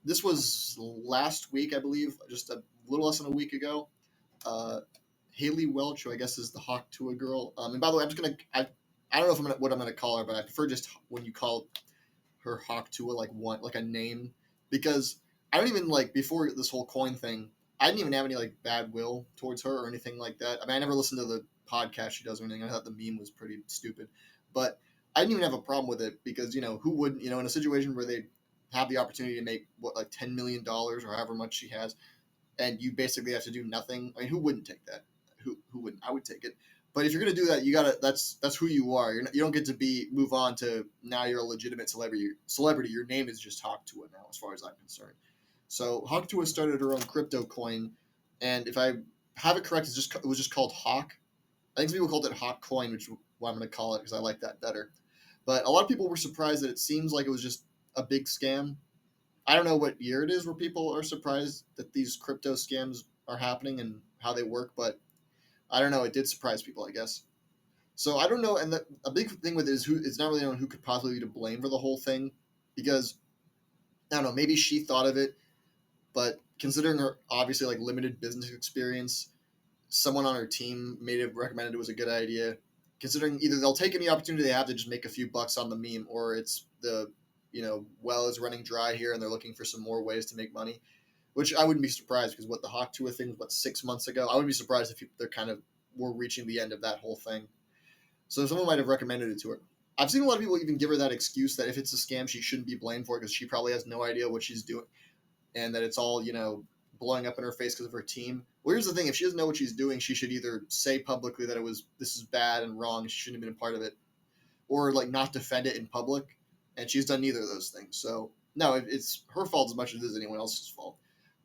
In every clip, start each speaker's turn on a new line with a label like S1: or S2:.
S1: this was last week, I believe, just a little less than a week ago. Uh, Haley Welch, who I guess is the Hawk Tuah girl. And by the way, I don't know if what I'm gonna call her, but I prefer just when you call her Hawk Tuah like a name, because I don't even like before this whole coin thing. I didn't even have any like bad will towards her or anything like that. I mean, I never listened to the podcast she does or anything. I thought the meme was pretty stupid, but I didn't even have a problem with it because who wouldn't, in a situation where they have the opportunity to make what, like $10 million or however much she has, and you basically have to do nothing. I mean, who wouldn't take that? Who wouldn't? I would take it. But if you're gonna do that, you gotta. That's who you are. You don't get to move on to now you're a legitimate celebrity. Your name is just Hawk Tuah now, as far as I'm concerned. So Hawk Tuah started her own crypto coin, and if I have it correct, it was just called Hawk. I think some people called it Hawk Coin, which is what I'm gonna call it because I like that better. But a lot of people were surprised that it seems like it was just a big scam. I don't know what year it is where people are surprised that these crypto scams are happening and how they work, but I don't know. It did surprise people, I guess. So I don't know, and a big thing with it is it's not really known who could possibly be to blame for the whole thing, because I don't know. Maybe she thought of it, but considering her obviously like limited business experience, someone on her team may have recommended it was a good idea. Considering either they'll take any opportunity they have to just make a few bucks on the meme, or it's the well is running dry here and they're looking for some more ways to make money. Which I wouldn't be surprised because what the Hawk Tuah thing was, 6 months ago. I wouldn't be surprised if they're kind of were reaching the end of that whole thing. So someone might have recommended it to her. I've seen a lot of people even give her that excuse that if it's a scam, she shouldn't be blamed for it because she probably has no idea what she's doing, and that it's all blowing up in her face because of her team. Well, here's the thing: if she doesn't know what she's doing, she should either say publicly that this is bad and wrong, she shouldn't have been a part of it, or like not defend it in public. And she's done neither of those things. So no, it's her fault as much as it is anyone else's fault.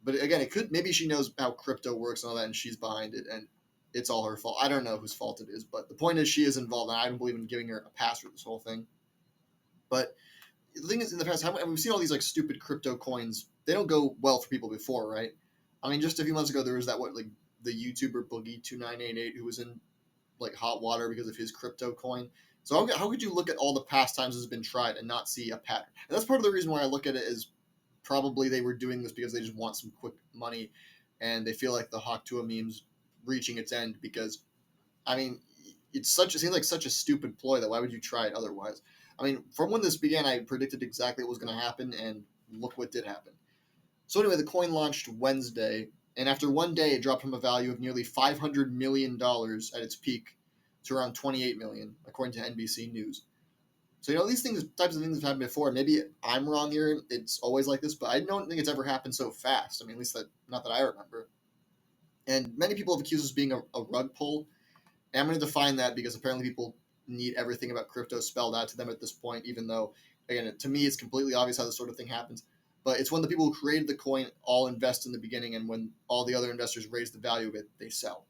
S1: But again, maybe she knows how crypto works and all that, and she's behind it, and it's all her fault. I don't know whose fault it is, but the point is she is involved, and I don't believe in giving her a pass for this whole thing. But the thing is, in the past, we've seen all these like stupid crypto coins. They don't go well for people before, right? I mean, just a few months ago, there was that like the YouTuber Boogie2988 who was in like hot water because of his crypto coin. So how could you look at all the past times it's been tried and not see a pattern? And that's part of the reason why I look at it as probably they were doing this because they just want some quick money, and they feel like the Hawk Tuah meme's reaching its end because, I mean, it seems like such a stupid ploy that why would you try it otherwise? I mean, from when this began, I predicted exactly what was going to happen, and look what did happen. So anyway, the coin launched Wednesday, and after one day, it dropped from a value of nearly $500 million at its peak to around $28 million, according to NBC News. So these types of things have happened before. Maybe I'm wrong here. It's always like this, but I don't think it's ever happened so fast. I mean, at least not that I remember. And many people have accused this of being a rug pull. And I'm going to define that because apparently people need everything about crypto spelled out to them at this point, even though, again, to me, it's completely obvious how this sort of thing happens. But it's when the people who created the coin all invest in the beginning, and when all the other investors raise the value of it, they sell.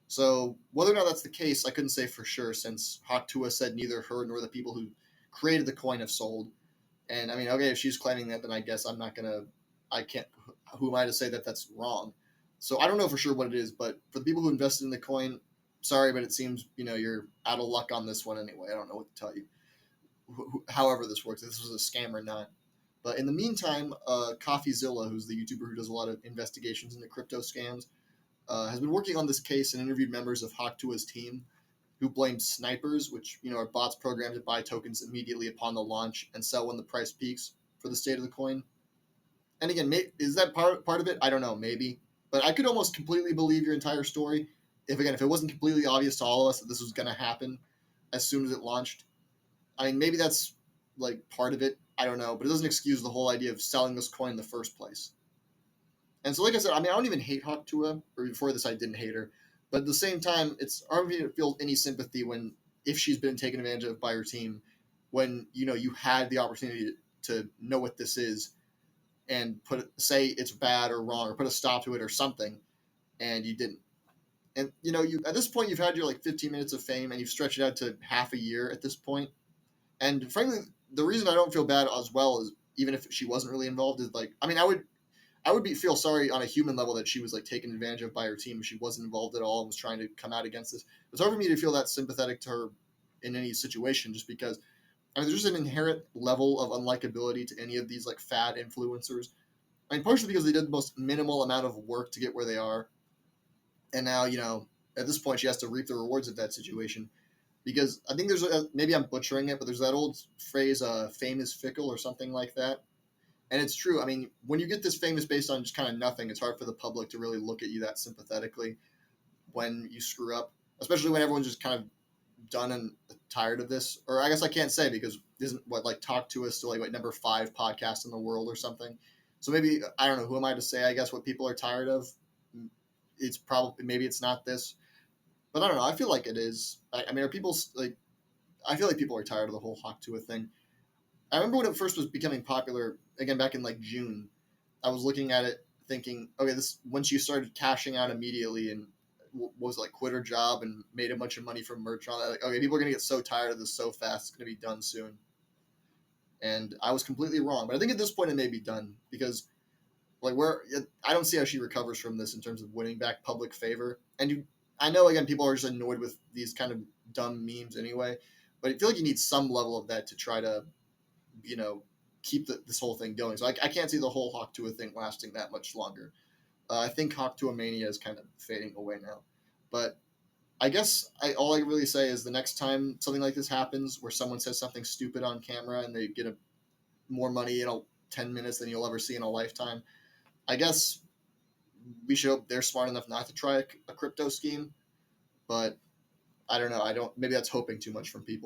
S1: So whether or not that's the case, I couldn't say for sure, since Hawk Tuah said neither her nor the people who created the coin have sold. And I mean, okay, if she's claiming that, then I guess I can't, who am I to say that that's wrong? So I don't know for sure what it is, but for the people who invested in the coin, sorry, but it seems, you're out of luck on this one anyway. I don't know what to tell you. However this works, if this was a scam or not. But in the meantime, CoffeeZilla, who's the YouTuber who does a lot of investigations into crypto scams, has been working on this case and interviewed members of Hawk Tuah's team who blamed snipers, which are bots programmed to buy tokens immediately upon the launch and sell when the price peaks, for the state of the coin. And again, is that part of it? I don't know, maybe. But I could almost completely believe your entire story if it wasn't completely obvious to all of us that this was going to happen as soon as it launched. I mean, maybe that's like part of it. I don't know, but it doesn't excuse the whole idea of selling this coin in the first place. And so, like I said, I mean, I don't even hate Hawk Tuah, or before this, I didn't hate her. But at the same time, it's hard for me to feel any sympathy if she's been taken advantage of by her team, when you had the opportunity to know what this is and say it's bad or wrong or put a stop to it or something, and you didn't. And you at this point you've had your like 15 minutes of fame and you've stretched it out to half a year at this point. And frankly, the reason I don't feel bad as well is even if she wasn't really involved is like, I mean, I would feel sorry on a human level that she was like taken advantage of by her team if she wasn't involved at all and was trying to come out against this. It's hard for me to feel that sympathetic to her in any situation, just because I mean there's just an inherent level of unlikability to any of these like fad influencers I mean, partially because they did the most minimal amount of work to get where they are, and now at this point she has to reap the rewards of that situation. Because I think maybe I'm butchering it, but there's that old phrase, "fame is fickle" or something like that, and it's true. I mean, when you get this famous based on just kind of nothing, it's hard for the public to really look at you that sympathetically when you screw up, especially when everyone's just kind of done and tired of this. Or I guess I can't say because isn't what like Talk to Us still like number 5 podcast in the world or something. So maybe I don't know, who am I to say? I guess what people are tired of. It's probably maybe it's not this, but I don't know. I feel like it is. I mean, are people like? I feel like people are tired of the whole Hawk Tuah thing. I remember when it first was becoming popular again back in like June. I was looking at it thinking, okay, this when she started cashing out immediately and was like quit her job and made a bunch of money from merch and all that. Like, okay, people are gonna get so tired of this so fast. It's gonna be done soon. And I was completely wrong. But I think at this point it may be done because like where I don't see how she recovers from this in terms of winning back public favor. And I know again people are just annoyed with these kind of dumb memes anyway, but I feel like you need some level of that to try to you know keep this whole thing going. So I can't see the whole Hawk Tuah thing lasting that much longer. I think Hawk Tuah mania is kind of fading away now, but I guess all I really say is the next time something like this happens, where someone says something stupid on camera and they get more money in 10 minutes than you'll ever see in a lifetime. I guess we should hope they're smart enough not to try a crypto scheme, but I don't know. I don't. Maybe that's hoping too much from people.